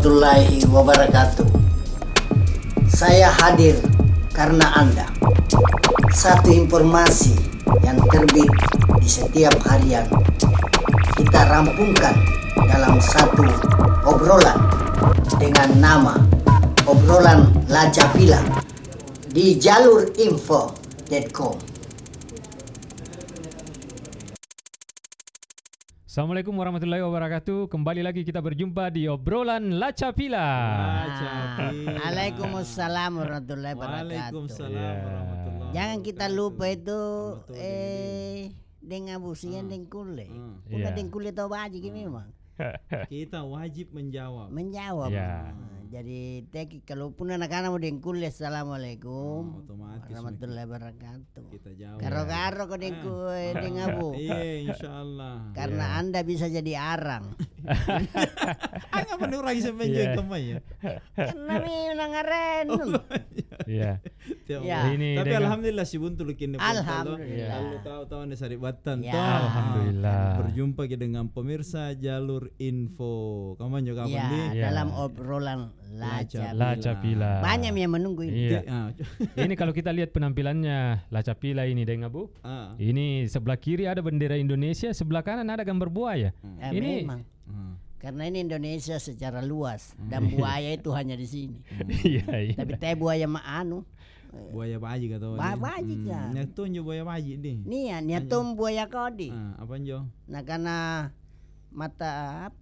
warahmatullahi wabarakatuh. Saya hadir karena Anda. Satu informasi yang terbit di setiap harian kita rampungkan dalam satu obrolan dengan nama obrolan Lacapila di jalurinfo.com. Assalamualaikum warahmatullahi wabarakatuh. Kembali lagi kita berjumpa di obrolan Lacapila. Waalaikumsalam warahmatullahi wabarakatuh. Jangan kita lupa itu dengan busian deng kule. Punya deng kule tau baji memang. Kita wajib menjawab. Ya. Jadi kalau pun anak-anak mau deng kule, assalamualaikum Otomatis warahmatullahi wabarakatuh. kita jawab. Karo-karo kau deng kue deng abu. Iya, insyaallah. Karena Anda bisa jadi arang. Anga menurang semenjak kemai ya. Karena memang ngaren. Iya. Ya. Ini Tapi dengan- alhamdulillah si buntu lukin Alhamdulillah. Kalau tahu-tahu nih sari batan Ya. toh. Alhamdulillah. Berjumpa dengan pemirsa Jalur Info. Kapan juga kapan Ya, di? Ya. dalam obrolan Lacapila. Lacapila. Banyak yang menunggu ini. Iya. Ini kalau kita lihat penampilannya Lacapila ini dengan Bu. Ini sebelah kiri ada bendera Indonesia, sebelah kanan ada gambar buaya. Ya, Ini- memang. Karena ini Indonesia secara luas dan buaya itu hanya di sini. Iya, iya. Tapi teh buaya Buaya baji kata baji kan. Nyatun jo buaya baji nih. Nia nyatum buaya kodi. Apa jo? Nah karena mata apa?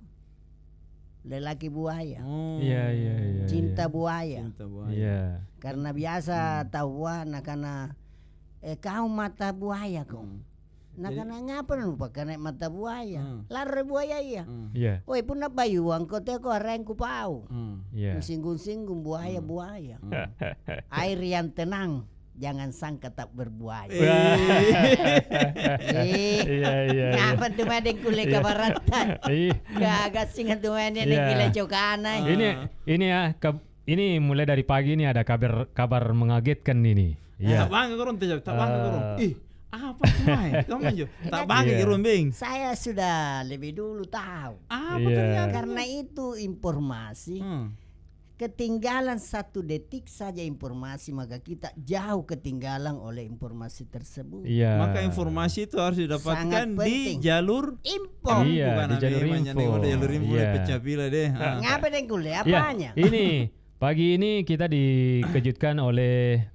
Lelaki buaya. Oh. Iya, iya, iya. Cinta buaya. Cinta buaya. Iya. Karena biasa tahu nah karena kau mata buaya kau. Nah Jadi- karena ngapa lupa karena mata buaya. Lari buaya iya. Iya. Oi pun bayu angko teh ko arengku pau. Iya. Singgung-singgung buaya. Air yang tenang, jangan sangka tak berbuaya. Iya, iya. Ngapa tuh madeng kule kabaratan? Iya. Gagak singa tuh madeng Iya. gile cokana. Ini ya ini mulai dari pagi ini ada kabar mengagetkan ini. Iya. Tak bangga korong teh, tak bangga korong. Ih, apa tuh mai? Kamu jo. Tak bangga Iya. korong bing. Saya sudah lebih dulu tahu. Apa Iya. ternyata? Karena itu informasi ketinggalan 1 detik saja informasi maka kita jauh ketinggalan oleh informasi tersebut. Iya. Maka informasi itu harus didapatkan Sangat di penting. jalur Info. Iya, bukan di jalur namanya info. nih, udah jalur info Iya. pecah bila deh. Ngapa deng kule? Ya, Apanya? ini pagi ini kita dikejutkan oleh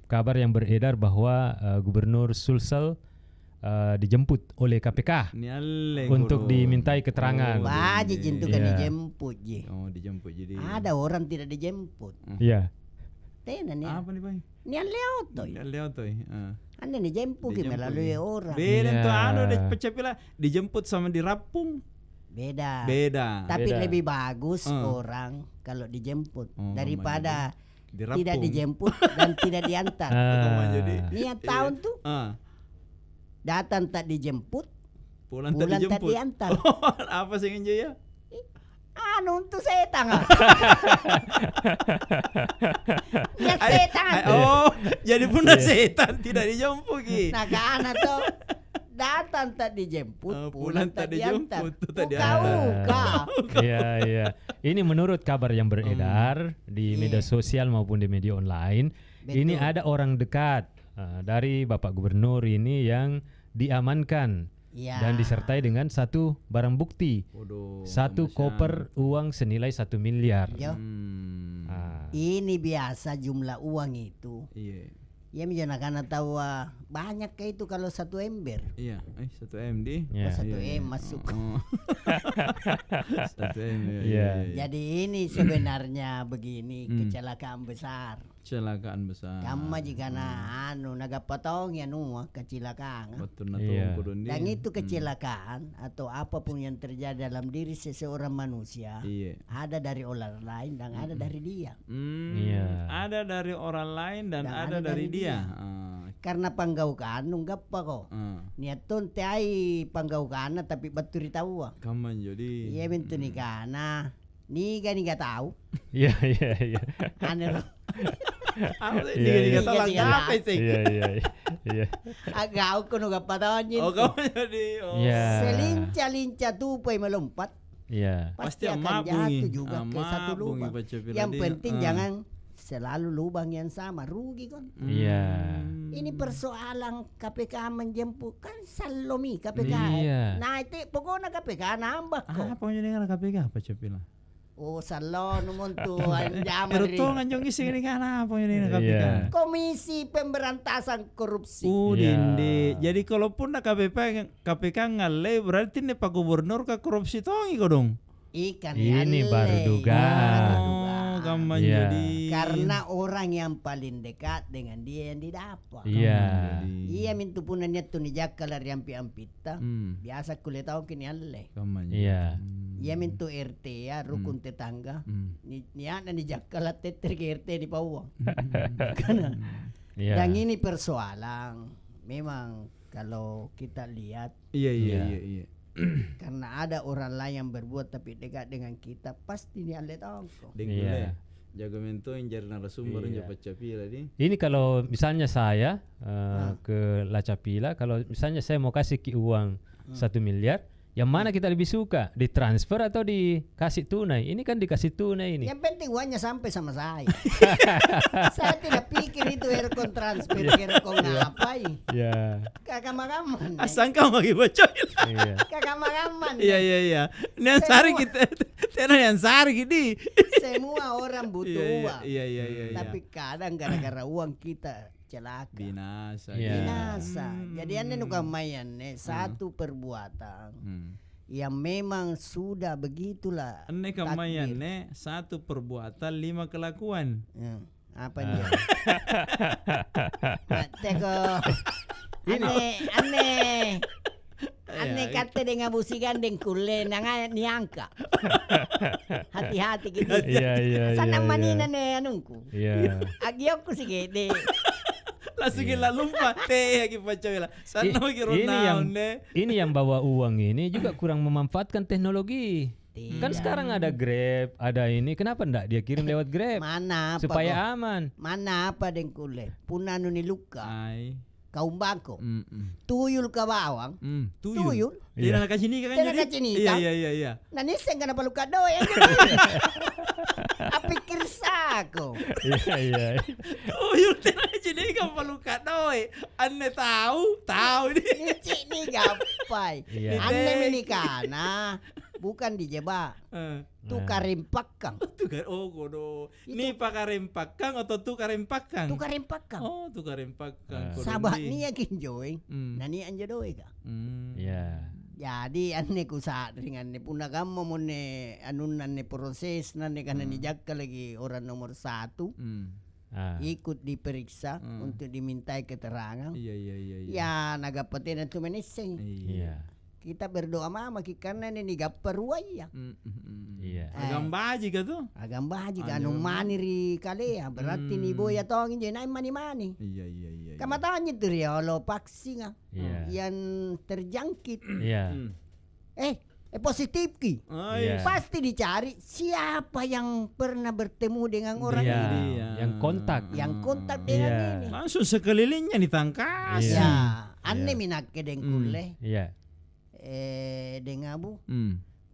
kabar yang beredar bahwa Gubernur Sulsel dijemput oleh KPK Nyale untuk dimintai keterangan. Baji jentu kan Iya. dijemput je. Oh, dijemput jadi. Ada orang tidak dijemput. Iya. Tenan ya. Apa nih, Bang? Nian lewat toy. Lihat tuh. Anda dijemput Dijemput, melalui ya. orang. Beda Iya. tuh pecah bila dijemput sama dirapung. Beda. Beda. Tapi Beda. lebih bagus orang kalau dijemput Oh, daripada Dirapung. tidak dijemput dan tidak diantar. Jadi Niat tahun tuh datang tak dijemput, pulang pulang tadi tak jemput. diantar. Apa sih ngenjo ya? Anu untuk setan ah. Niat setan. Oh, jadi punah Iya. setan tidak dijemput ki. Nah ke anak tuh datang tak dijemput, pulang tak diantar. dijemput, tak Kau diantar. Iya, iya. Ini menurut kabar yang beredar di media sosial maupun di media online, ini Betul. ada orang dekat dari Bapak Gubernur ini yang diamankan Ya. dan disertai dengan satu barang bukti, Waduh. satu koper uang senilai 1 miliar. Yo, Ah, ini biasa jumlah uang itu. Iya. Ya menjana karena tahu banyak kayak itu kalau 1 ember. Iya, 1 M di. Ya. 1 M masuk. 1 M. Iya. Jadi ini sebenarnya begini kecelakaan besar. Kecelakaan besar. Kamu jika anu naga potong ya nuah kecelakaan. Betul na Iya. tuong di. Dan itu kecelakaan atau apapun yang terjadi dalam diri seseorang manusia Iya. ada dari orang lain dan ada dari dia. Iya. Ada dari orang lain dan ada dari dia. Karena panggaukan nunggap pa ko. Niaton te ai panggaukan tapi baturi tahu. Kaman jadi. Iya bentuk ni kana. Ni kan nggak tahu. Iya, iya, iya. Anu Apa sih? Iya, iya. Dikata lang Iya, apa sih? Iya, iya, iya. agak ko nungggap pa tahu Oh, kamu jadi. Oh. Iya. Selinca-linca tupay melompat. Iya. Pasti Pasti akan mabungi. jatuh juga ke satu Mabungi lubang. baca pila Yang dia. penting jangan selalu lubang yang sama, rugi kan. Iya. Ini persoalan KPK menjemput kan salomi KPK. Iya. Nah itu pokoknya KPK nambah kok. Apa yang dengan KPK baca pila? Oh salon montu anjaman Pero ri. to nganjong isi ini kan apa yang dengan KPK? Iya. Komisi Pemberantasan Korupsi. Iya. Dindi. Jadi kalaupun na KPK ngale berarti nih Pak Gubernur ke korupsi tongi kok dong. Ikan Ini yale. baru dugaan. Oh, gampang Iya. jadi. Karena orang yang paling dekat dengan dia yang didapat. Iya. Iya mintu punanya tu ni jakkalar yang ampita. Biasa kulit tahu kini alle. Gampang. Iya. Iya mintu RT ya rukun tetangga. Ni ana ni jakkala teter ke RT di Pawang. Karena Iya. dan ini persoalan memang kalau kita lihat Iya. karena ada orang lain yang berbuat tapi dekat dengan kita pasti dia alle tongko. Iya. Jaga mento yang jadi narasumber Iya. yang baca pila di. Ini kalau misalnya saya ke Lacapila, kalau misalnya saya mau kasih ki uang 1 miliar, yang mana kita lebih suka? Ditransfer atau dikasih tunai? Ini kan dikasih tunai ini. Yang penting uangnya sampai sama saya. Saya tidak pikir itu aircon transfer, aircon ngapain. Ya. Kakak makaman. Asang kau lagi baca pila. Iya. Kakak makaman. Iya. Yang sari kita, tena yang sari gini. Semua orang butuh uang. Iya. Tapi kadang gara-gara uang kita celaka. Binasa. Iya. Binasa. Jadi ane nuka mayan satu perbuatan yang memang sudah begitulah. Ane kamayan ne satu perbuatan 5 kelakuan. Ya, apa dia? Teko. Ane kata dengan busikan deng kule nanga niangka. Hati-hati gitu. Iya. Sanang manina ne anungku. Iya. Agiok ku si gede. Langsung gila lupa teh lagi baca pila. Sana lagi ronaun ne. Ini yang bawa uang ini juga kurang memanfaatkan teknologi. Kan sekarang ada Grab, ada ini. Kenapa enggak dia kirim lewat Grab? Mana apa? Supaya kok? aman. Mana apa deng kule? Punanu ni luka. Ai. Kaum bangko. Tuyul ka bawang. Tuyul. Tidak nak sini kan Tidak jadi. nak sini, Iya kan? iya. Nanisen ka na paluka doy. Apikir sako. Iya. Tuyul tidak jadi kan paluka doi. Ane tahu ni. Nici ni gapay. Iya. Ane minikana. Bukan dijebak. Tu karimpakang. Tukar kodo. Ni pakarempakang atau tu karempakang? Tu karimpakang. Oh, tu karempakang. Sabah niya kinjoy. Nani anja doy ka. Iya. Jadi ane ku saat ringan ni puna kamu mo ne anunan ni proses na ni kana ni jakka lagi orang nomor 1 ikut diperiksa untuk dimintai keterangan. Iya. Ya nagapatin itu menising. Iya. Kita berdoa mama karena ini gaparuay ya. Iya. Agam baji ka tu? Agam baji ka anu maniri kali ya berarti ni boya tongin je naik mani. Iya. Kamatanya tu ya lo paksi nga. Iya. Yang terjangkit. Iya. Positif ki. Iya. Pasti dicari siapa yang pernah bertemu dengan orang Iya. ini. Yang kontak. Yang kontak dengan Iya. ini. Langsung sekelilingnya ditangkas. Iya. Ya, ane minakke deng kule. Iya. Dengan abu.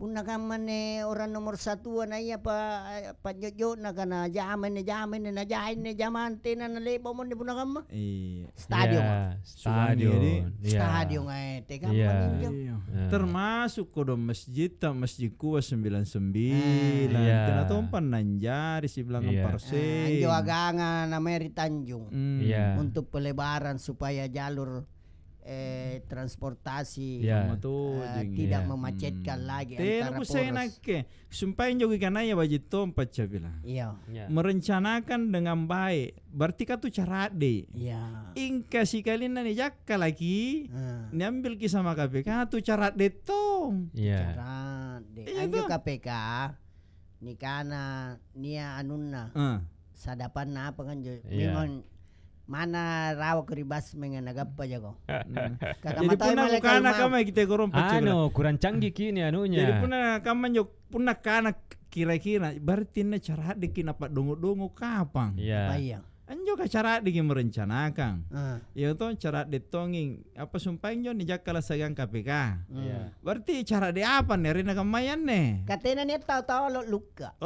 Puna kaman orang nomor 1 na iya pa jojo na kana jaman na jaman tena na lebo mo ni puna kama. Iya. Stadion. Stadion. Stadion te kaman Iya. ninyo. Termasuk kodo masjid kuwa 99. Iya. Tina tompan nanjari si belakang Iya. parse. Anjo agangan na Mary Tanjung. Iya. Untuk pelebaran supaya jalur transportasi Iya. tidak memacetkan lagi Tena antara ku saya poros. nakke. Sumpahin jogi kanaya baji tompat cabila. Iya. Iya. Merencanakan dengan baik. Berarti ka tu cara de. Iya. Ingka si kalian ni jakka lagi. Niambil ki sama KPK tu cara de tong. Iya. Cara de Iya anjo tuh. KPK nikana nia anunna sadapan na apa kan jo. Iya. Memang mana rawa keribas mengen agappa jago. Jadi punah kana kama kita gorong pacabila. Kurang canggih kini anunya. Jadi punah kama jo punah kana kira-kira berarti na cara de ki napa dongo-dongo kapang. Iya. Iya. Anjo ka cara di merencanakan. Ah. Ya toh cara ditonging apa sumpahnya ni jakala sagang KPK. Iya. Berarti cara di apa nih rina kamayan nih? Katanya nih tahu-tahu lo luka.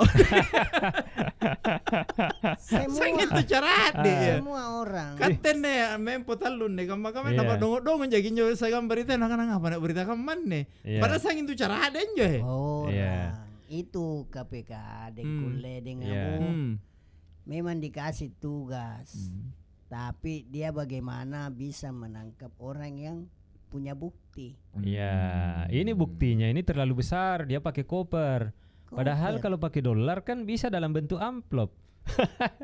Semua Saya itu cara di. semua orang. Katen nih mempo talun nih kama Iya. dapat dongo-dongo jadi nyo sagang berita nak apa nak berita kaman nih. Iya. Padahal sang itu cara ada njo. Orang Iya. itu KPK dengkule dengan Iya. memang dikasih tugas, tapi dia bagaimana bisa menangkap orang yang punya bukti. Iya, ini buktinya ini terlalu besar, dia pakai koper. Padahal kalau pakai dolar kan bisa dalam bentuk amplop.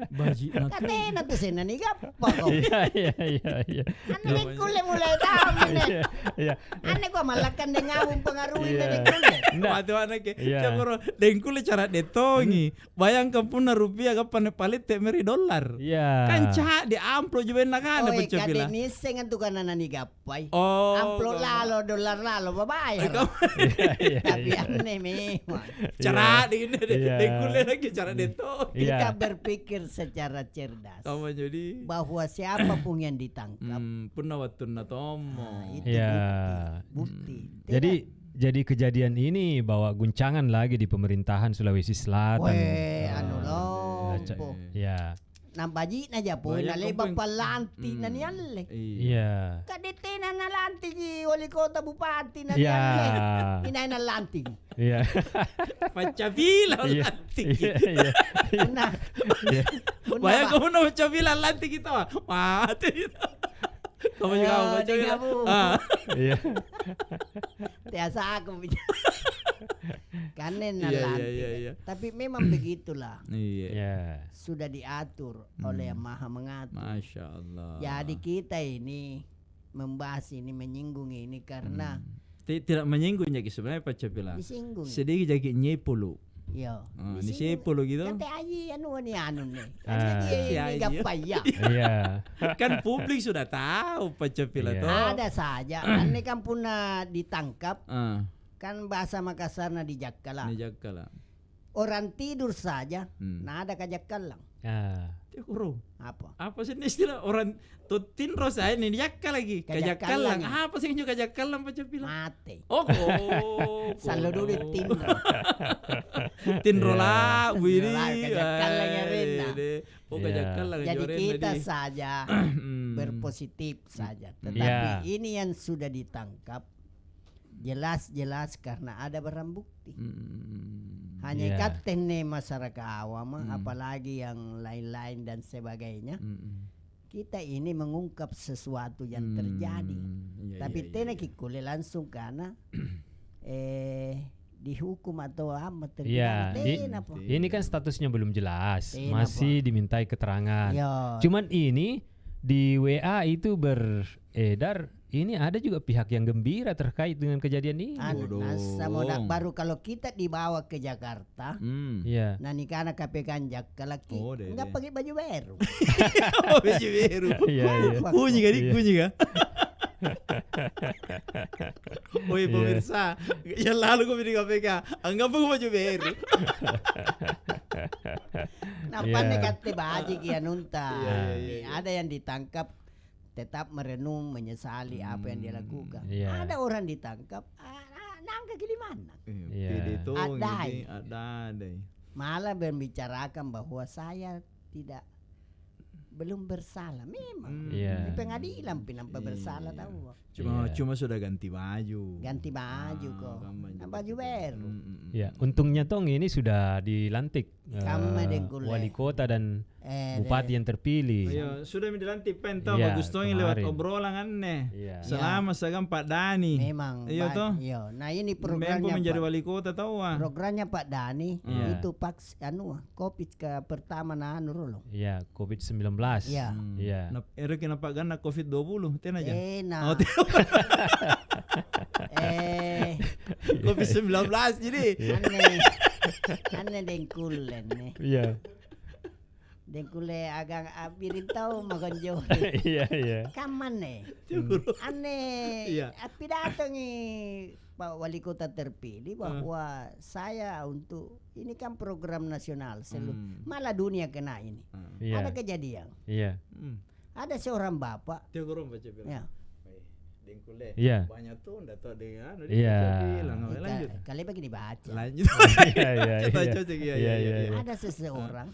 Baji Katanya tuh sena nih apa kok? Iya. Ane dengkule mulai tahu nih. Iya. Ane gua malakan dengan pengaruhi Iya. dengkule. Nggak. Mati anak ke. Iya. Cakoro dengkule cara detongi. Bayangkan puna rupiah kapan palit te meri dolar. Iya. Kan cah di amplo juga nak ada Oi, pecopila. kade niseng itu kan nani gapai. Oh. Amplop lalo, dolar lalo, babayar. Iya. Tapi aneh memang. Cara di ini Iya. dengkule lagi cara detongi. Iya. Kita berpikir secara cerdas Kamu jadi bahwa siapapun yang ditangkap, puna waktu na tomo. itu Iya. bukti. Jadi kejadian ini bawa guncangan lagi di pemerintahan Sulawesi Selatan. Weh, anu lompo. Ya. Nampaji na japo Banyak na lebak kompeng. palanti na niyalle. Iya. Kadete na lanti ji wali kota bupati na Iya. niyalle. Inay na lanti. Iya. Pacabila Iya. lantik. Iya. Una. Iya. Bayang kamu na pacabila lantik kita. Mati. Kamu juga Ayo, mau pacabila. dengamu. Iya. Tiasa aku bicara. Kanen na Iya, lanti. iya. Tapi memang begitulah. Iya. Iya. Sudah diatur oleh yang maha mengatur. Masya Allah. Jadi kita ini membahas ini, menyinggung ini karena Tidak menyinggung jadi sebenarnya pacabila. disinggung. Sedikit jadi nyepulu. Yo. Ini sepuluh gitu. Kate aji anu nih. Ah. Jadi Iya, ini iya. gapai ya. Iya. Kan publik sudah tahu pacabila Iya. toh. Ada saja. Ane kan puna ditangkap Ah, kan bahasa Makassarna di Jakkala. ini jakala. Orang tidur saja, Hmm. ada kajakkalang. Ah. Kuro. Apa? Apa sih ini istilah orang tutin rosa ini jakka lagi. Kajakalang. Kajakalang. Apa sih juga kajakalang pacabila? Mate. Oh. Selalu dulu timro. Tinro lah, Tinro wiri. lah, kajakalang ya, Rena. Oh, Iya. kajakalang Jadi Rena kita di. saja Hmm. berpositif saja. Tetapi Iya. ini yang sudah ditangkap jelas-jelas karena ada barang bukti. Hanya Iya. ikaten nih masyarakat awam, apalagi yang lain-lain dan sebagainya. Kita ini mengungkap sesuatu yang terjadi. Iya, Tapi tena kikule langsung karena dihukum atau apa Iya, terpidana tena po. ini kan statusnya belum jelas, Tena, masih dimintai keterangan. Yo. Cuman ini di WA itu beredar, ini ada juga pihak yang gembira terkait dengan kejadian ini. Anu, nasa Bodong. moda baru kalau kita dibawa ke Jakarta, Iya. nani kana KPK Jakkalaki Oh, deh, nggak deh. pakai baju baru. Oh, baju biru. Iya, iya. Kunyi kan? Iya. Kunyi kan? Woi pemirsa, yang lalu gue di KPK, anggap aku baju biru. Napa Iya. nekate baji kia nunta. Iya. Ada yang ditangkap tetap merenung menyesali apa yang dia lakukan. Iya. Ada orang ditangkap nangka di mana? Iya. Itu Ada. ada. Malah membicarakan bahwa saya tidak belum bersalah. Memang Iya. di pengadilan pinampa bersalah tahu. Cuma sudah ganti baju. Ganti baju kok. kan Baju baru. Ya, untungnya tong ini sudah dilantik Kama dengkule. wali kota dan bupati yang terpilih. Ayo, sudah dilantik pentau Iya, bagus tong lewat kemarin. obrolan aneh. Iya. Selama sagam Pak Dani. Memang. Iya toh. Iya. Nah ini Mempo programnya menjadi Pak. wali kota tahu ah. Programnya Pak Dani Iya. itu Pak COVID ke pertama na anu loh. Iya, COVID-19. Iya. Iya. Era kenapa gana COVID-20 ten aja. Nah. Oh, COVID-19 jadi. Aneh dengkulen nih. Iya. Dengkule agang abirin tahu magonjo. Iya. Kaman nih. Aneh. Iya. Pidato nih Pak Wali Kota terpilih bahwa saya untuk ini kan program nasional malah dunia kena ini. Iya. Ada kejadian. Iya. Ada seorang bapak. Dia kurang baca bilang. Ya. Dengkule. Iya. Banyak tuh enggak tahu dengan. Iya. Lanjut. Kali begini baca. Lanjut. Iya. Cocok iya. Ada seseorang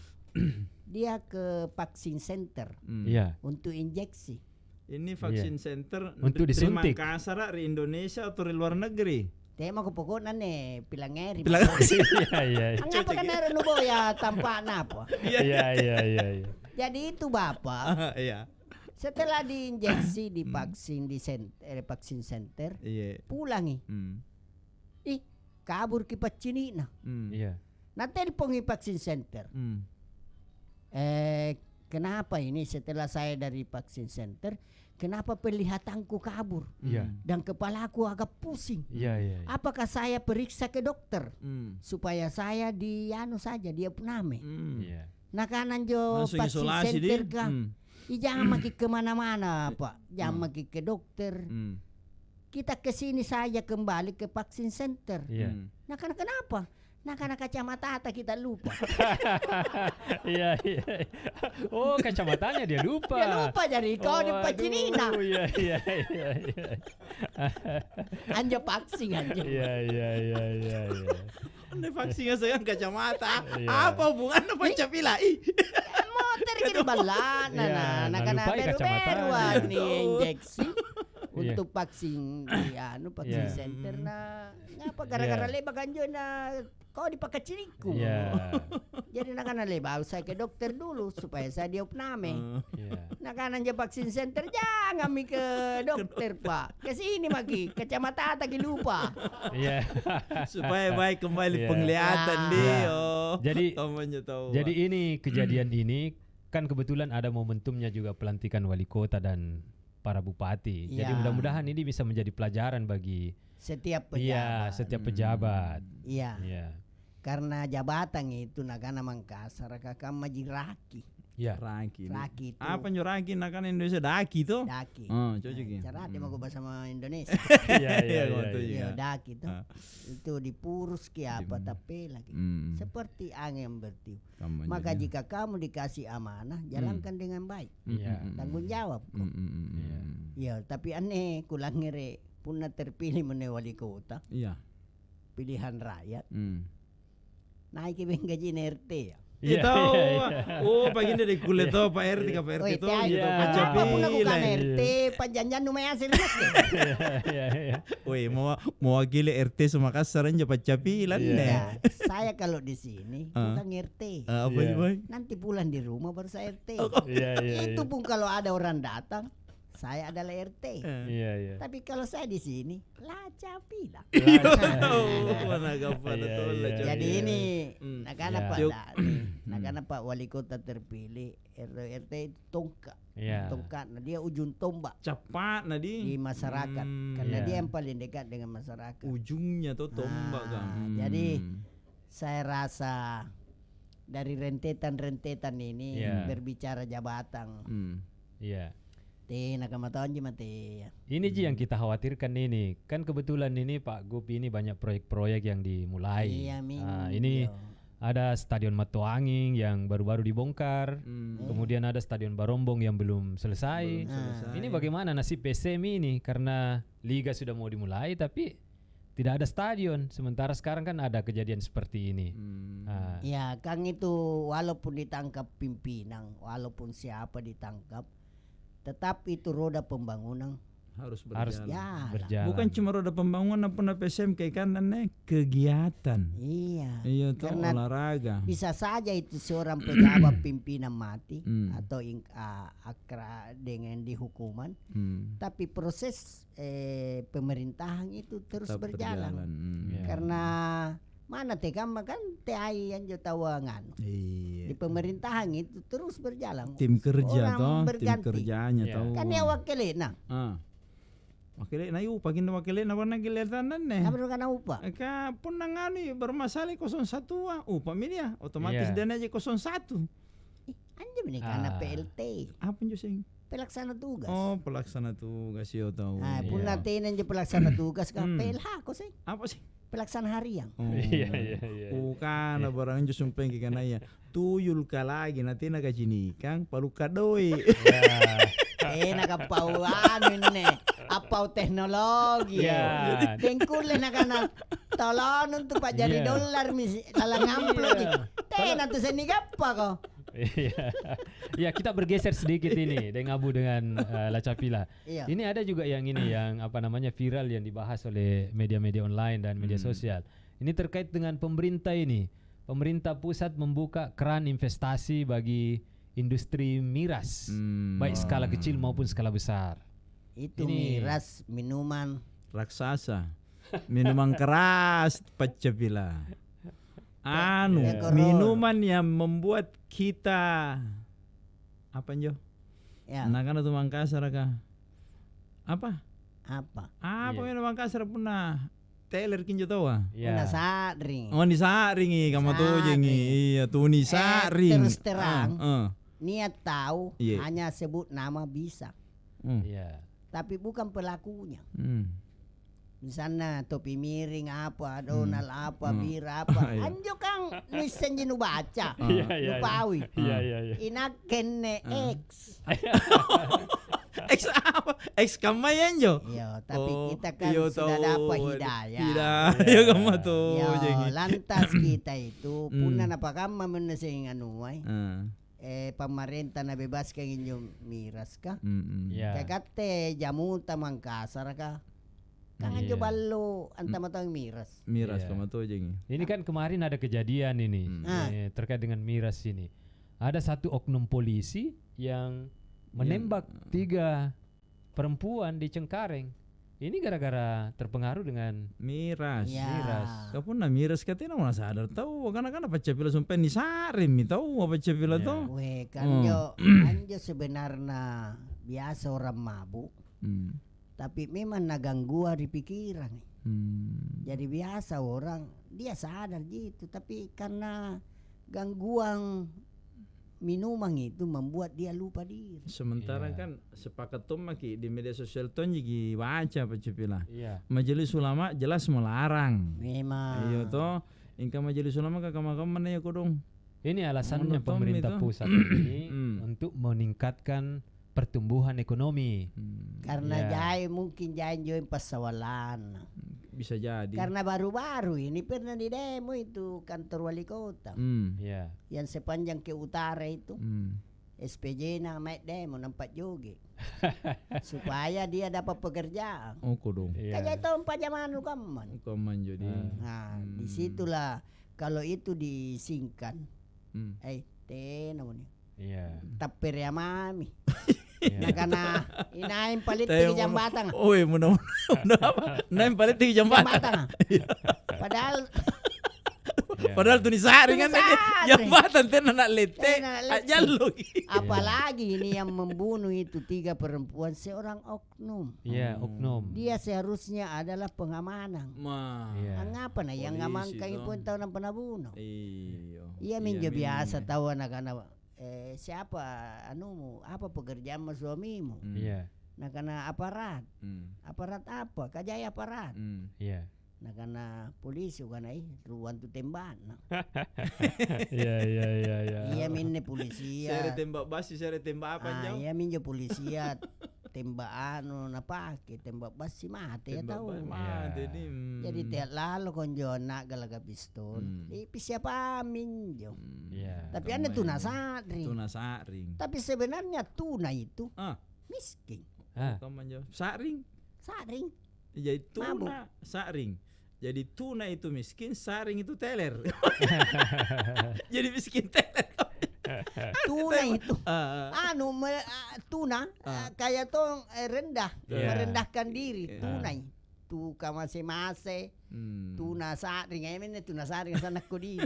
dia ke vaksin center Iya. untuk injeksi. Ini vaksin center Untuk disuntik. Makassar di Indonesia atau di luar negeri? Tema ko pokoknya nih pilangeri. Iya. Ngapa kan ada nubo ya tanpa apa? Iya. Jadi itu bapak Iya. setelah diinjeksi di vaksin vaksin center pulangi. Ih kabur ke Pacinina. Iya. Nah telepon ke vaksin center. Kenapa ini setelah saya dari vaksin center, kenapa penglihatanku kabur? Iya. Dan kepalaku agak pusing. Iya. Apakah saya periksa ke dokter supaya saya saja dia puname. Iya. Nah kanan jo Langsung vaksin isolasi center dia. kah? Jangan maki kemana-mana Pak, jangan maki ke dokter. Kita kesini saja kembali ke vaksin center. Iya. Nah kenapa? Nah karena kacamata kita lupa. Iya. Oh, kacamatanya dia lupa. Dia lupa jadi kau di Pacinina. Iya. Anjo vaksin anjo. Iya. Ini vaksinnya saya kacamata. Iya. Apa hubungannya Pancapila? Motor kiri balan. Iya, Nah karena lupa baru kacamatanya. nih injeksi Iya. untuk vaksin vaksin Iya. center nah ngapa gara-gara leba kanjo na kau dipakai ciriku. Iya. Jadi nak kana leba saya ke dokter dulu supaya saya diopname. Iya. Nah kanan je vaksin center jangan mi ke dokter Pak. Ke sini maki kacamata tadi lupa. Iya. Supaya baik kembali Iya. penglihatan Nah. dia. Jadi ini kejadian ini kan kebetulan ada momentumnya juga pelantikan wali kota dan para bupati. Jadi Ya. mudah-mudahan ini bisa menjadi pelajaran bagi Setiap Iya, pejabat. setiap pejabat. Iya. Iya. Karena jabatan itu nagana Mangkasar kakak majiraki. Iya. Raki. Raki itu. Apa nyuraki kan Indonesia daki tuh? Daki. Oh, cocok ya. Cara dia mau bahasa Indonesia. Iya. Iya. Daki itu. Itu dipurus ke apa tapi lagi. Seperti angin bertiup. Maka jika kamu dikasih amanah, jalankan dengan baik. Iya. Tanggung jawab kok. Iya, tapi aneh kulang ngere puna terpilih wali kota. Iya. Pilihan rakyat. Naik gaji RT ya. Itu oh pagi ini dari kulit tuh Pak RT ke Pak RT tuh gitu Apa pun aku kan Iya. RT panjanjan numaya serius. Iya. Woi mau mewakili RT Makassar aja Pacapilan Iya. deh. Ya, saya kalau di sini bukan RT. Apa Iya. boy? Nanti pulang di rumah baru saya RT. Iya. Itu pun kalau ada orang datang, saya adalah RT. Iya. Tapi kalau saya di sini, Lacapila. Jadi ini, nakana Pak nakana Pak Wali Kota terpilih, RT itu tongkat. Iya. Tongkat, nah dia ujung tombak Cepat di nadi masyarakat. Karena Iya. dia yang paling dekat dengan masyarakat. ujungnya tuh tombak kan. Jadi saya rasa dari rentetan-rentetan ini Iya. berbicara jabatan. Iya. Nakamatawan je mati. Ini Ji yang kita khawatirkan ini. Kan kebetulan ini Pak Gup ini banyak proyek-proyek yang dimulai. Iya, Min. Ini ada Stadion Matoanging yang baru-baru dibongkar. Kemudian ada Stadion Barombong yang belum selesai. Ini bagaimana nasib PSM ini? Karena liga sudah mau dimulai tapi tidak ada stadion. Sementara sekarang kan ada kejadian seperti ini. Ya, Kang itu walaupun ditangkap pimpinan, walaupun siapa ditangkap, tetap itu roda pembangunan harus Harus berjalan. berjalan. Bukan cuma roda pembangunan pun PSM kayak kanan kegiatan. Iya. Iya tuh Karena olahraga. bisa saja itu seorang pejabat pimpinan mati atau akra dengan dihukuman, tapi proses pemerintahan itu terus Tetap berjalan. Iya. Karena mana tekam kan TAI yang tawangan Iya. di pemerintahan itu terus berjalan. Tim kerja Orang toh, tim berganti. kerjanya Iya. tahu. Kan dia wakilina. Wakilin na yun, pagin na wakilin na warna gilitanan eh. Kamu kan upah. Ka pun nang ano bermasalah 01 upah milya otomatis Iya. dan aja 01. Anjir ini karena PLT. Apa yang sing? Pelaksana tugas. Oh, pelaksana tugas yo tahu. Nah, punna tenen je pelaksana tugas ka PLH ko sih. Apa sih? Pelaksana harian. Oh. Iya. Bukan barang jo sumpeng kanaya. Tuyul ka lagi nanti naga jinikang palu kadoi. Nakapauan ini. Apau teknologi. Ya. Dengkul na kana tolong untuk Pak jadi dolar lalang amplop. Tena tu seni apa ko? Ya, kita bergeser sedikit ini dengan Abu dengan Lacapila. Iya. Ini ada juga yang ini yang apa namanya viral yang dibahas oleh media-media online dan media sosial. Ini terkait dengan pemerintah ini. Pemerintah pusat membuka keran investasi bagi industri miras, baik skala kecil maupun skala besar. Itu Ini- miras minuman. Raksasa. Minuman keras Pacapila. Koror. Minuman yang membuat kita apa Jo? Ya. Nakana tu Mangkasar ka. Apa? Apa? Apa yang Mangkasar punah? Taylor kinjo tawa. Una Ya. sadring. Oh ni saring kamu tuh Saring. jengi. Iya tuh ni saring. Terus terang. Niat tahu Iya. hanya sebut nama bisa, Iya. tapi bukan pelakunya. Di Hmm. sana topi miring apa, Donald apa, bira apa. Iya. Anjo kang nuisen jenu baca. Iya. Lupawi. Iya. Inakene X. X apa? X kamayan Jo. Iya, tapi Oh, kita kan iya sudah tahu. dapat hidayah. Hidayah kamu tuh Yo, jengi. lantas kita itu puna napakama menasing anuay. Pemerintah na bebaskan inyo miras ka. Ya. Kagate jamuta Mangkasar ka. Kangan Iya. jo ballo anta matang miras. Miras Iya. kamu tuh jengi. Ini kan kemarin ada kejadian ini terkait dengan miras ini. Ada satu oknum polisi yang menembak 3 perempuan di Cengkareng. Ini gara-gara terpengaruh dengan Miras. Ya. miras. Kapun na miras katanya mana sadar tahu karena kan apa cepila sumpah ni sarim mi tahu apa cepila Iya. tuh. Weh kanjo anjo sebenarnya biasa orang mabuk. Tapi memang naganggu di pikiran. Jadi biasa orang dia sadar gitu, tapi karena gangguan minuman itu membuat dia lupa diri. Sementara Iya. kan sepakat tuh maki di media sosial tuh jadi baca apa cepila. Iya. Majelis ulama jelas melarang. Memang. Iya toh. Ingka majelis ulama kakak-kakak mana ya kodong. Ini alasannya Menurut Tom pemerintah itu. pusat ini Hmm. untuk meningkatkan pertumbuhan ekonomi. Karena Ya. jai mungkin jai join pasawalan. Bisa jadi. Karena baru-baru ini pernah di demo itu kantor wali kota. Ya. Yang sepanjang ke utara itu. Hmm. SPJ na main demo nampak juga. Supaya dia dapat pekerjaan. Oh kodong. Iya. Kayak itu 4 jaman kaman. Kaman jadi. Nah, disitulah kalau itu disingkat. Hmm. Namanya. Iya. Tapir ya mami. Iya. Nah karena inain palit Tayo di jambatan. Oh, muna apa? Naim palit di jambatan. Jambatan. Padahal Iya. Padahal tuh ni sari kan Tuh ni tadi. sari. Jambatan teh nak lete. Nak lete. Ajalo. apalagi ini yang membunuh itu 3 perempuan seorang oknum. Iya, oknum. Dia seharusnya adalah pengamanan. Ma. Iya. Ngapa na yang Polisi ngamankan to. pun tahu nang penabuno. Iyo. Iya minjo biasa tahu anak-anak siapa anumu apa pekerjaan suamimu. Iya. Nah karena aparat apa kajaya aparat. Iya. Nah karena polisi kan ruan tu tembak. Iya. Iya minne polisi Sere tembak basi, sere tembak apa jauh? iya minjo polisi tembak anu na pake tembak basi mati ya tahu. Mati di. Jadi tiap lalu konjo nak galaga pistol. Siapa minjo. Iya. Tapi anda tuna sadri. Tuna saring. Tapi sebenarnya tuna itu Ah, miskin. kaman jauh. Saring. Saring. Jadi Mabuk. tuna saring. Jadi tuna itu miskin, saring itu teler. Jadi miskin teler. Tuna itu. Ah, Tuna kayak tong rendah, Iya. merendahkan diri. Tunai. Tu kamase-mase. hmm. Tuna saring. Ini tuna saring sana kodina.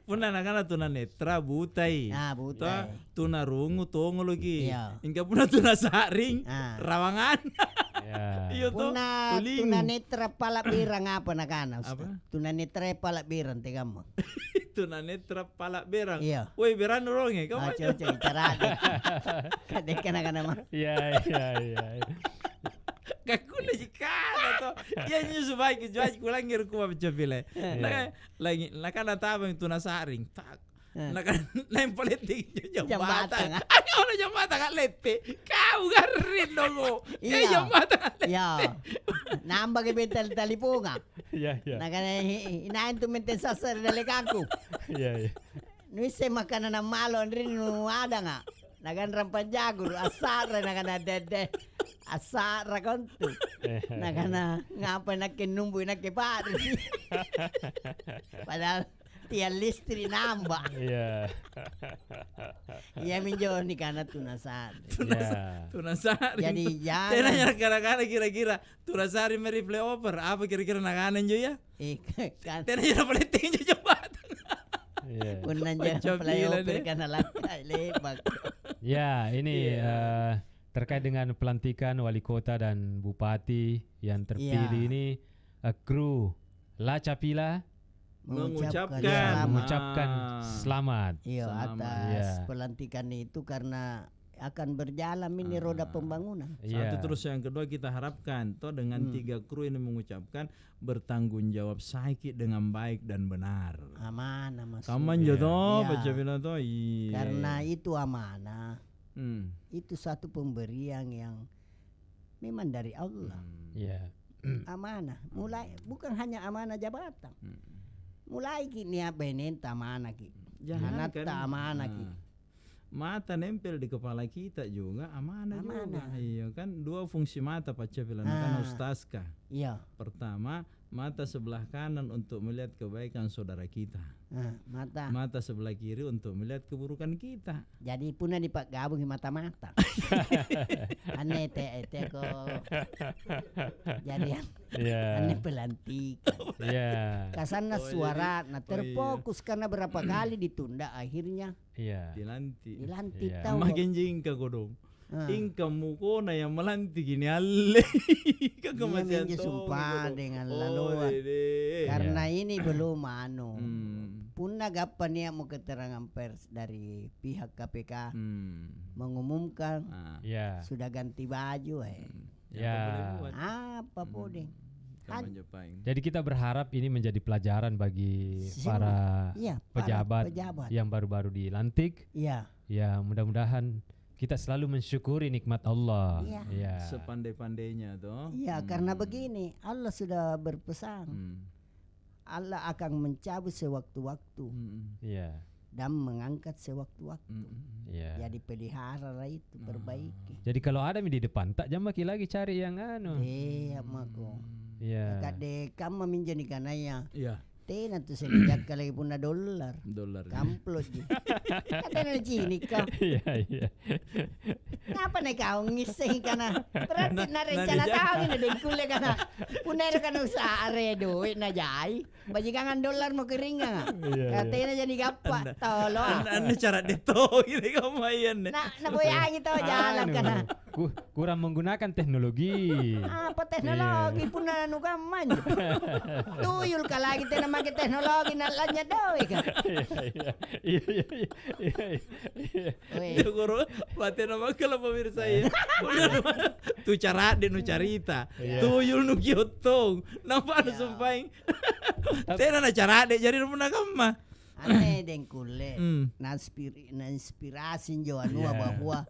Puna nakana tuna netra butai. Nah, butai. Tuna rungu tongo lagi. Iya. Ingka puna tuna saring Ah. rawangan. Iya toh. Tuna netra pala birang apa nakana Ustaz? Apa? Tuna netra pala birang tegamo. Tuna netra pala berang. Iya. Woi beran ronge kau. Coba cara kadek kana mah. Iya. Kakula jikana to. Ya nyu subai ke juaj kulangir ku bacapile. Lagi nakana tabang tuna saring. Tak. Naim politik jambatan. Ayo na jambatan ka lete. Kau garin dong. Iya jambatan. Ya. Nambah ke bental talipunga. Iya. Nakana inain tu menten sasar dale kaku. Iya. Nuise makanan na malo rin nu ada nga. Nagan rampan jagur asar nakana dede. Asar kontu. Nakana ngapa nakin numbu nakke pare. Padahal tiang listri nambah. Iya. Iya minjo ni kana tunasari. Iya. Tuna sari. Jadi jangan. Tenanya kadang-kadang kira-kira tuna sari meri playover apa kira-kira nakanan jo ya? Kan Tenanya na politik jo jambatan. Iya. unan Macam jangan playover bila, kana lantai lebak. Ya, ini terkait dengan pelantikan wali kota dan bupati yang terpilih ini, kru La Capila mengucapkan selamat. Iya Selamat. atas Iya. pelantikan itu karena akan berjalan ini roda pembangunan. Satu Iya. terus yang kedua kita harapkan toh dengan 3 kru ini mengucapkan bertanggung jawab saiki dengan baik dan benar. Amanah mas. Kaman jo toh Iya. baca bilang toh iya. Karena itu amanah. Hmm. Itu satu pemberian yang memang dari Allah. Iya. Amanah. Mulai bukan hanya amanah jabatan. Mulai kini apa ini amanah ki. Jangan Hanata amanah ki. Mata nempel di kepala kita juga amanah juga. Amanah. Iya kan dua fungsi mata Pak bilang kan ustazkah. Iya. Pertama, mata sebelah kanan untuk melihat kebaikan saudara kita. Mata. Mata sebelah kiri untuk melihat keburukan kita. Jadi punah di pak gabung di mata-mata. Aneh teh kok. Jadi Iya. aneh pelantikan. Iya. Kasana suara, nah terfokus karena berapa kali ditunda akhirnya Iya. Dilantik. Iya. tahu. Makin jingka kodong. Ah. Ingka mukona yang melantik ini alle. Kagak Iya, masih minje antong sumpah kodong. dengan Oh, laluan. dede. Karena ini belum anu. Hmm. Punah gapan ya mau keterangan pers dari pihak KPK mengumumkan Ah. Iya. sudah ganti baju Ya. apa puding. Kaman Jepang. Jadi kita berharap ini menjadi pelajaran bagi Semua. para Iya, pejabat yang baru-baru dilantik. Iya. Ya, mudah-mudahan kita selalu mensyukuri nikmat Allah. Iya. Ya. Sepandai-pandainya toh. Iya, karena begini, Allah sudah berpesan. Allah akan mencabut sewaktu-waktu Iya. dan mengangkat sewaktu-waktu. Iya. Jadi pelihara itu, perbaiki. Jadi kalau ada di depan tak jam lagi cari yang anu. Iya, mako. Iya. Kade kamu minjani kanaya. Iya. Tena tu sejak lagi punna $. Dolar. Kamplot ji. Kata na sini kau. Iya. Ngapa na kau ngising kana? Berarti na rencana tahu ini din kule kana. Puner kana usaha redo na jai. Bajikangan $. Mau kering nga. Kata na jadi gapa tolo. Anu cara deto ini kamayan. Na boyang itu jalan Anu, kana. kurang menggunakan teknologi. Apa teknologi pun anu kaman. Tuyul ka lagi tena make teknologi na lanya daw ka. Iya. Jogoro bate nama kalau pemirsa ya. Tu cara de nu carita. Tuyul nu giotong. Napa anu sumpaing. Tena na cara de jadi rumah kamma. Aneh deng kule. Na inspirasi jo anu bahwa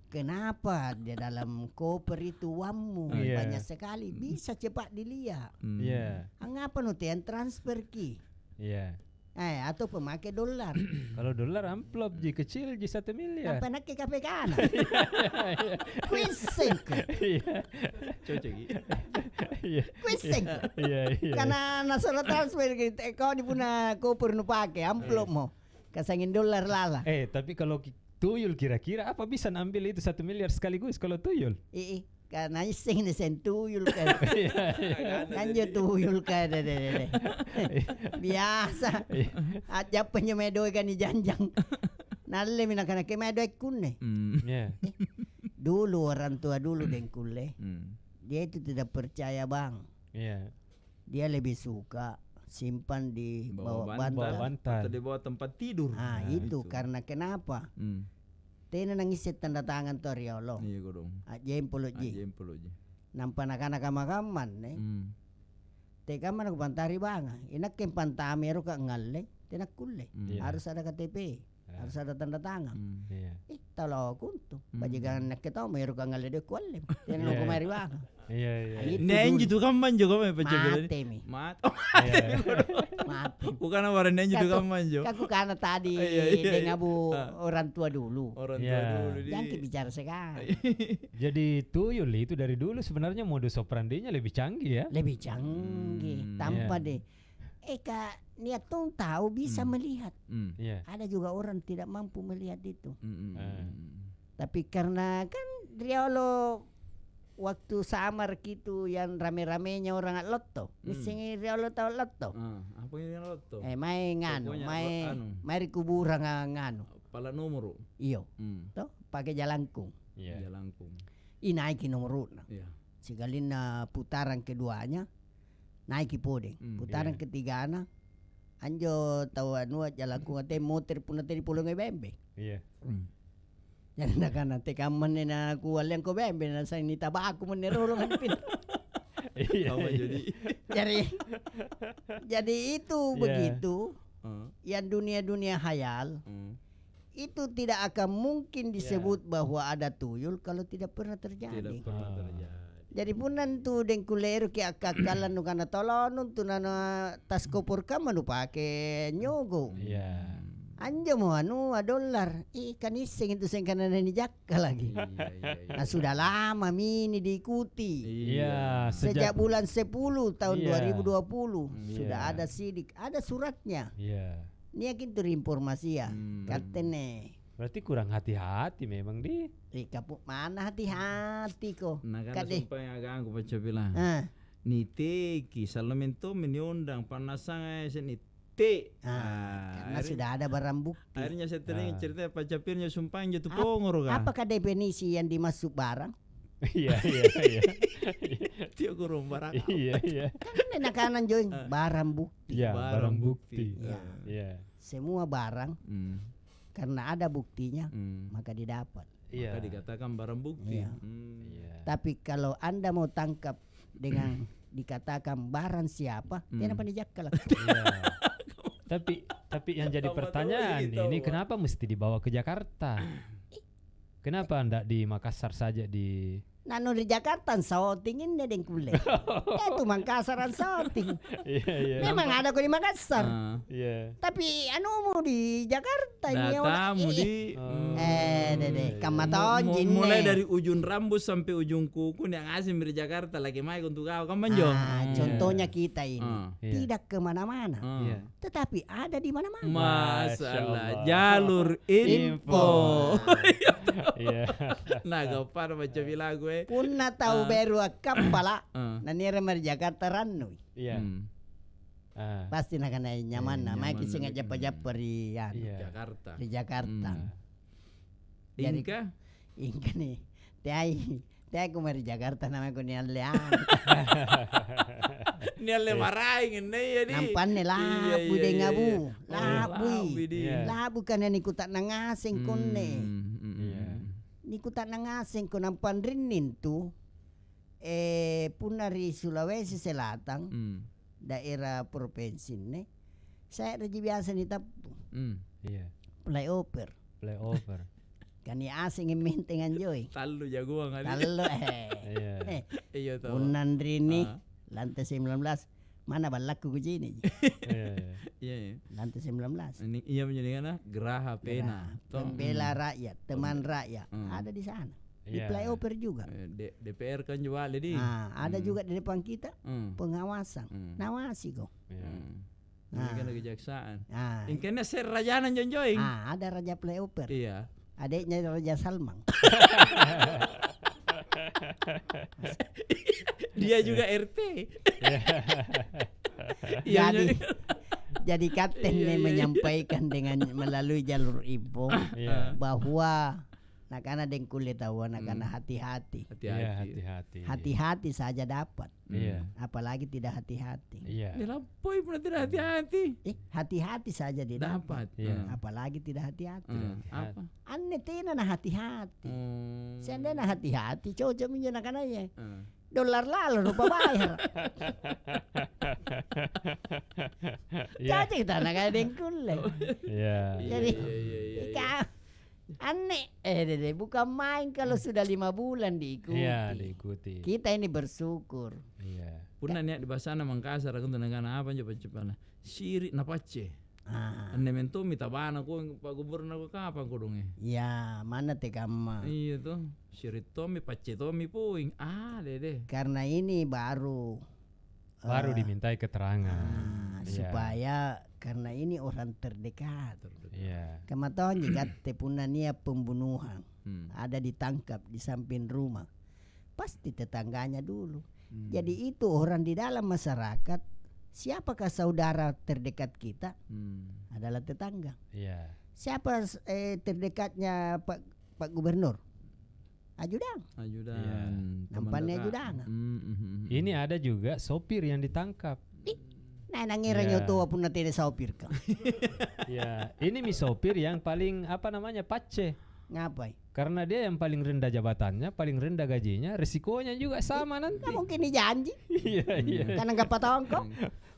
kenapa di dalam koper itu uangmu banyak sekali bisa cepat dilihat. Iya. Angapa nu tian transfer ki? Iya. Atau pemakai $. Kalau dolar amplop ji kecil ji 1 miliar. Apa nak ke KPK na? Kuiseng. Cocok gitu. Iya. Kuiseng. Iya. Karena nasional transfer gitu. Kau di puna koper nu pakai amplop mo. Kasangin $. Lala. Tapi kalau tuyul kira-kira apa bisa ambil itu 1 miliar sekaligus kalau tuyul? Karena iseng ni sen tuyul kan. Kanjo tuyul kan dede. Biasa. Aja penyemedoy kan ni janjang. Nalle minakana ke medoy kunne. Iya. Dulu orang tua dulu deng kulle. dia itu tidak percaya bank. Iya. Dia lebih suka simpan di bawah Bawah bantal. bantal. Atau di bawah tempat tidur. Ah, itu karena kenapa? Tena nangisit tanda tangan to riolo. Iya godong. Ajem polo ji. Ajem polo ji. Nampan anak kamakaman ne. Teka man ako pantari banga. Inak kem pantamero ka ngalle. Tinak kulle. Harus ada KTP. Harus ada tanda tangan. Iya. Talo kunto. Bajikan nak kita meron ka ngalle de kulle. Tinak ko mari banga. Iya. Nenju tu kan manjo kau pecah Mate mi. Mate. Mate. Bukan orang nenju tu kan manjo. Kaku karena tadi dengan bu orang tua dulu. Orang tua Iya. dulu. Jangan bicara sekarang. Jadi tuyul itu dari dulu sebenarnya modus operandinya lebih canggih ya. Lebih canggih. Tanpa deh. Kak, niat tuh tahu bisa melihat. Iya. Ada juga orang tidak mampu melihat itu. Tapi karena kan Riolo waktu samar gitu yang rame-ramenya orang loto. Misalnya Riolo tahu loto. Apa ini loto? Main nganu, mari kuburan nganu. Pala nomor. Iyo. Toh pakai jalangkung. Iya. Jalangkung. Naiki nomor urut. Iya. Segalin putaran keduanya naiki pode. Putaran ketigana anjo tahu anu jalangkung ate motor pun ate pulong bembe. Iya. Jadi nak nanti kaman na kual yang ko bembe na sa ni tabako mo ni rolong pin. Iya. Jadi itu begitu. Yang dunia-dunia hayal itu tidak akan mungkin disebut bahwa ada tuyul kalau tidak pernah terjadi. Tidak pernah terjadi. Jadi pun nanti den kulero ki akakalan nu kana tolon tu nana tas kopor ka manu pake nyogo. Iya. Anja mo anu $1 ikan iseng itu sing kana ni jakka lagi. Nah, sudah lama mini diikuti. Iya. Sejak bulan 10 tahun Iya. 2020 sudah ada sidik, ada suratnya. Iya. Ini yakin tuh informasi ya. Katene. Berarti kurang hati-hati memang di. Kapuk mana hati-hati kok. Nah karena sumpah yang agak aku baca bilang. Niteki salamento meniundang panasang senite. Karena sudah ada barang bukti. Akhirnya saya teringat cerita Pak Capirnya sumpahnya jatuh pongor kan. Apakah definisi yang dimasuk barang? Iya. Tiap kurung barang. Iya. Kan enak kanan join barang bukti. Iya, barang bukti. Iya. Semua barang karena ada buktinya maka didapat. Maka dikatakan barang bukti. Iya. Tapi kalau Anda mau tangkap dengan dikatakan barang siapa, kenapa dijakal? Iya. Tapi yang jadi pertanyaan ini kenapa mesti dibawa ke Jakarta? Kenapa anda di Makassar saja di? Nano di Jakarta sauting ini deng kule. Itu Makassar sauting. Iya. Memang ada kok di Makassar. Iya. Tapi anu mau di Jakarta ini Datamu di dede kamaton mulai dari ujung rambut sampai ujung kuku yang asing dari Jakarta lagi main untuk kau kan manjo. Contohnya kita ini tidak kemana-mana, tetapi ada di mana-mana. Masalah jalur info. Iya. Nah, gopar macam bilang gue. Punna tahu beru kapala, nanira mar Jakarta ranu. Iya. Pasti nak kena nyaman, nama kita sengaja pajapar di Jakarta. Di Jakarta. Inka nih, teh aku mari Jakarta nama aku ni Leang. Ni alle maraing ini ya di. Nampan ni labu de ngabu, labu kan ni kutak nangasing kon ne. Ni kutak nangasing kon nampan rinin tu. Punari Sulawesi Selatan, daerah provinsi ne. Saya reji biasa ni tapu. Iya. Flyover. Kani asing mentengan joy. Talu jagoan kali. Talu Iya tahu. Unan rini lantai 19. Mana balaku kujini? Iya. Lantai 19. Ini ia menjadikan Geraha Pena. Pembela rakyat, teman rakyat ada di sana. Di flyover juga. DPR kan juga ada di. Ada juga di depan kita. Pengawasan. Nawasi kok. Ini kan kejaksaan. Ingkena ser rajanan jonjoing. Ada raja flyover. Iya. Adiknya Raja Salman. Dia juga RT. Jadi kapten menyampaikan dengan melalui jalur info bahwa Nah karena deng kulit tahu, nah karena hati-hati. Iya, hati-hati. Hati-hati saja dapat. Iya. Apalagi tidak hati-hati. Iya. Lampoi pun tidak hati-hati. Hati-hati saja dia dapat. Iya. Apalagi tidak hati-hati. Apa? Aneh tina na hati-hati. Sende na hati-hati, cocok minyo na kanaya. Dolar lalu lupa bayar. Cocok kita na kaya deng kulit. Iya. Jadi aneh, bukan main kalau sudah 5 bulan diikuti. Iya, diikuti. Kita ini bersyukur. Iya. Puna niat di bahasa Mangkasar aku tenangana apa coba siri napace. Ane mento mita bana ko Pak Gubernur ko kapan ko dong Ya, mana te kamma. Iya tuh, siri tomi pace tomi puing. Dede. Karena ini baru dimintai keterangan. Supaya karena ini orang terdekat. Iya. Kematawan jika tepuna nia pembunuhan ada ditangkap di samping rumah, pasti tetangganya dulu. Jadi itu orang di dalam masyarakat, siapakah saudara terdekat kita? Adalah tetangga. Iya. Siapa terdekatnya Pak Gubernur? Ajudan. Iya. Nampaknya ajudan. Ini ada juga sopir yang ditangkap. Nah, nangiranya tuh pun nanti ada sopir kan. Ya, ini mi sopir yang paling pace. Ngapain? Karena dia yang paling rendah jabatannya, paling rendah gajinya, resikonya juga sama nanti. Nggak mungkin dijanji. Iya. Karena nggak patahon kok.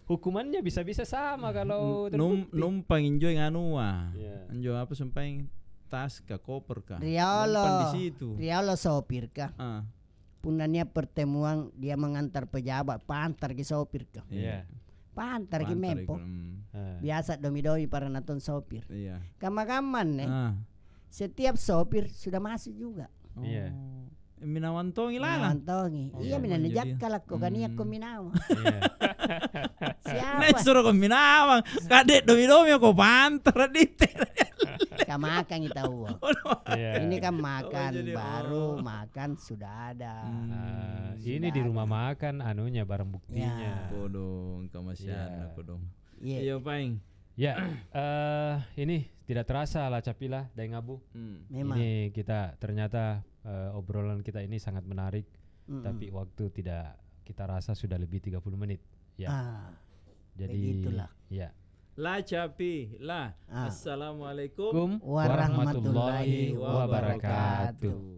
Hukumannya bisa-bisa sama kalau terbukti. Numpang enjoy nganua. Iya. Enjoy apa sampai tas ka koper ka. Riolo. Di situ. Riolo sopir ka. Punanya pertemuan dia mengantar pejabat, pantar ke sopir ka. Iya. Pantar ke mempo. Biasa domi-domi para nonton sopir. Iya. Kama-kaman setiap sopir sudah masuk juga. Iya. Minawantongi lana. Minawantongi. Iya minanajak kalak ko kaniya ko minawa. Iya. Siapa? Nek suruh ko minawang. Kadek domi-domi ko pantar dite. Kamakan kita uang. Iya. Ini kan makan baru makan sudah ada. Ini di rumah makan anunya barang buktinya. Kodong kamasian aku dong. Iya paing. Ya, ini tidak terasa lah Capila Daeng Abu. Memang. Ini kita ternyata obrolan kita ini sangat menarik, tapi waktu tidak kita rasa sudah lebih 30 menit. Ya. Jadi begitulah. Ya. La Capi, la. Assalamualaikum warahmatullahi wabarakatuh.